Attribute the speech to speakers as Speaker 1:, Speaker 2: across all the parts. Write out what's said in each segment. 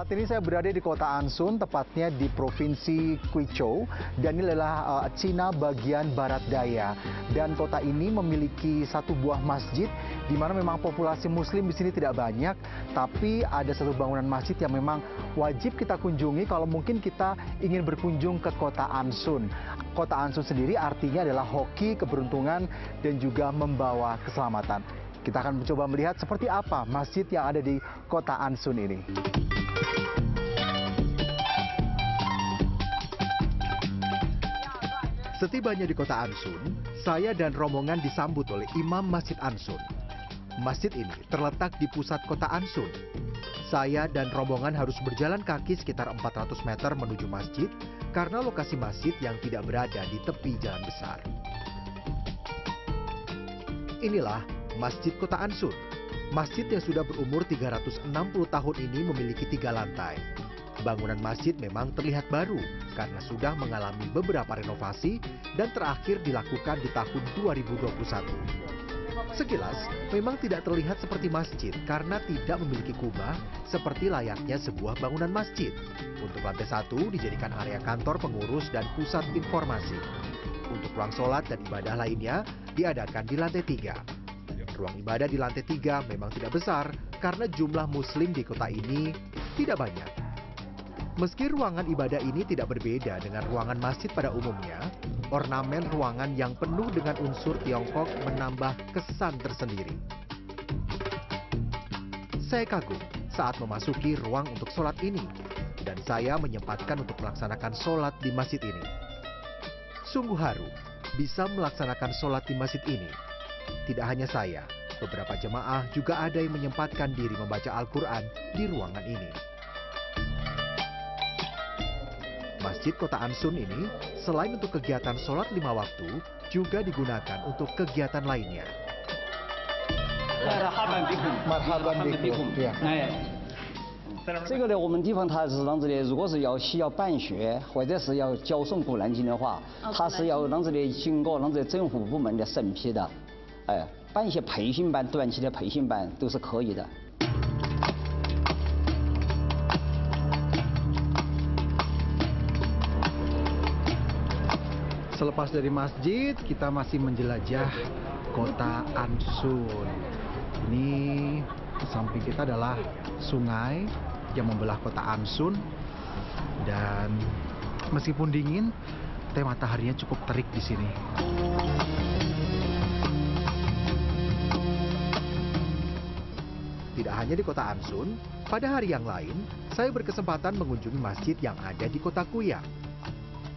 Speaker 1: Saat ini saya berada di kota Ansun, tepatnya di provinsi Guizhou, dan ini adalah Cina bagian barat daya. Dan kota ini memiliki satu buah masjid, di mana memang populasi Muslim di sini tidak banyak, tapi ada satu bangunan masjid yang memang wajib kita kunjungi kalau mungkin kita ingin berkunjung ke kota Ansun. Kota Ansun sendiri artinya adalah hoki, keberuntungan, dan juga membawa keselamatan. Kita akan mencoba melihat seperti apa masjid yang ada di kota Ansun ini. Setibanya di kota Ansun, saya dan rombongan disambut oleh Imam Masjid Ansun. Masjid ini terletak di pusat kota Ansun. Saya dan rombongan harus berjalan kaki sekitar 400 meter menuju masjid karena lokasi masjid yang tidak berada di tepi jalan besar. Inilah Masjid Kota Ansun. Masjid yang sudah berumur 360 tahun ini memiliki 3 lantai. Bangunan masjid memang terlihat baru karena sudah mengalami beberapa renovasi dan terakhir dilakukan di tahun 2021. Sekilas, memang tidak terlihat seperti masjid karena tidak memiliki kubah seperti layaknya sebuah bangunan masjid. Untuk lantai 1 dijadikan area kantor pengurus dan pusat informasi. Untuk ruang sholat dan ibadah lainnya diadakan di lantai 3. Ruang ibadah di lantai 3 memang tidak besar karena jumlah muslim di kota ini tidak banyak. Meski ruangan ibadah ini tidak berbeda dengan ruangan masjid pada umumnya, ornamen ruangan yang penuh dengan unsur Tiongkok menambah kesan tersendiri. Saya kagum saat memasuki ruang untuk sholat ini, dan saya menyempatkan untuk melaksanakan sholat di masjid ini. Sungguh haru bisa melaksanakan sholat di masjid ini. Tidak hanya saya, beberapa jemaah juga ada yang menyempatkan diri membaca Al-Quran di ruangan ini. Masjid Kota Ansun ini, selain untuk kegiatan sholat 5 waktu, juga digunakan untuk kegiatan lainnya.
Speaker 2: Marhaban bikum. Ya.
Speaker 3: 这个呢，我们地方它是这样子的，如果是要办学或者是要教诵古兰经的话，它是要这样子的经过这样子政府部门的审批的，办一些培训班、短期的培训班都是可以的。
Speaker 1: Selepas dari masjid, kita masih menjelajah kota Ansun. Ini samping kita adalah sungai yang membelah kota Ansun. Dan meskipun dingin, mataharinya cukup terik di sini. Tidak hanya di kota Ansun, pada hari yang lain, saya berkesempatan mengunjungi masjid yang ada di kota Kuyang.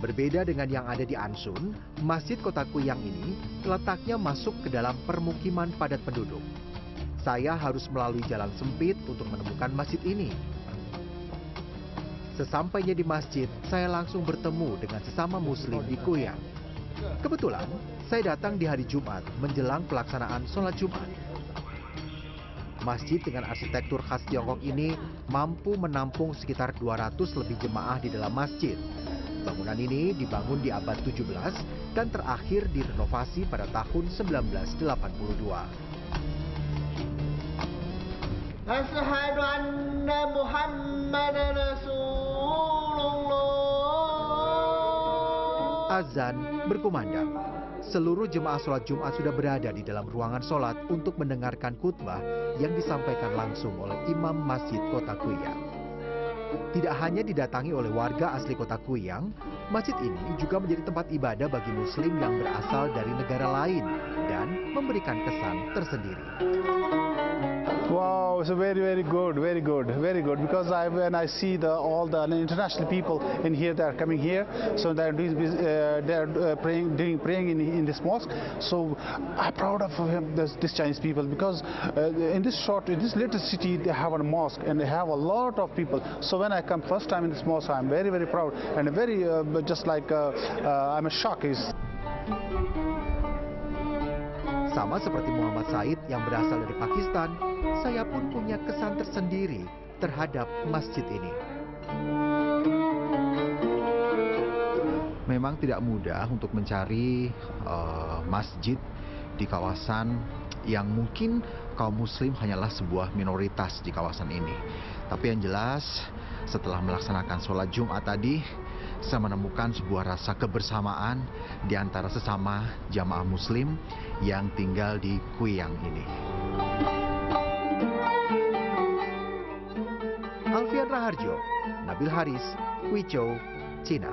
Speaker 1: Berbeda dengan yang ada di Ansun, Masjid Kota Kuyang ini letaknya masuk ke dalam permukiman padat penduduk. Saya harus melalui jalan sempit untuk menemukan masjid ini. Sesampainya di masjid, saya langsung bertemu dengan sesama muslim di Kuyang. Kebetulan, saya datang di hari Jumat menjelang pelaksanaan sholat Jumat. Masjid dengan arsitektur khas Tiongkok ini mampu menampung sekitar 200 lebih jemaah di dalam masjid. Bangunan ini dibangun di abad 17 dan terakhir direnovasi pada tahun 1982.
Speaker 2: Asyhadu anna Muhammadan Rasulullah.
Speaker 1: Azan berkumandang. Seluruh jemaah sholat Jumat sudah berada di dalam ruangan sholat untuk mendengarkan khutbah yang disampaikan langsung oleh Imam Masjid Kota Kuyang. Tidak hanya didatangi oleh warga asli kota Kuyang, masjid ini juga menjadi tempat ibadah bagi muslim yang berasal dari negara lain dan memberikan kesan tersendiri.
Speaker 4: Wow, it's very good. Because when I see all the international people in here, they are coming here, so they are praying in this mosque. So I'm proud of this Chinese people because in this little city they have a mosque and they have a lot of people. So when I come first time in this mosque, I'm very proud and very just like I'm shocked.
Speaker 1: Sama seperti Muhammad Said yang berasal dari Pakistan, saya pun punya kesan tersendiri terhadap masjid ini. Memang tidak mudah untuk mencari masjid di kawasan yang mungkin kaum muslim hanyalah sebuah minoritas di kawasan ini. Tapi yang jelas setelah melaksanakan sholat Jumat tadi, saya menemukan sebuah rasa kebersamaan di antara sesama jamaah muslim yang tinggal di Quyang ini. Alfian Raharjo, Nabil Haris, Huizhou, Cina.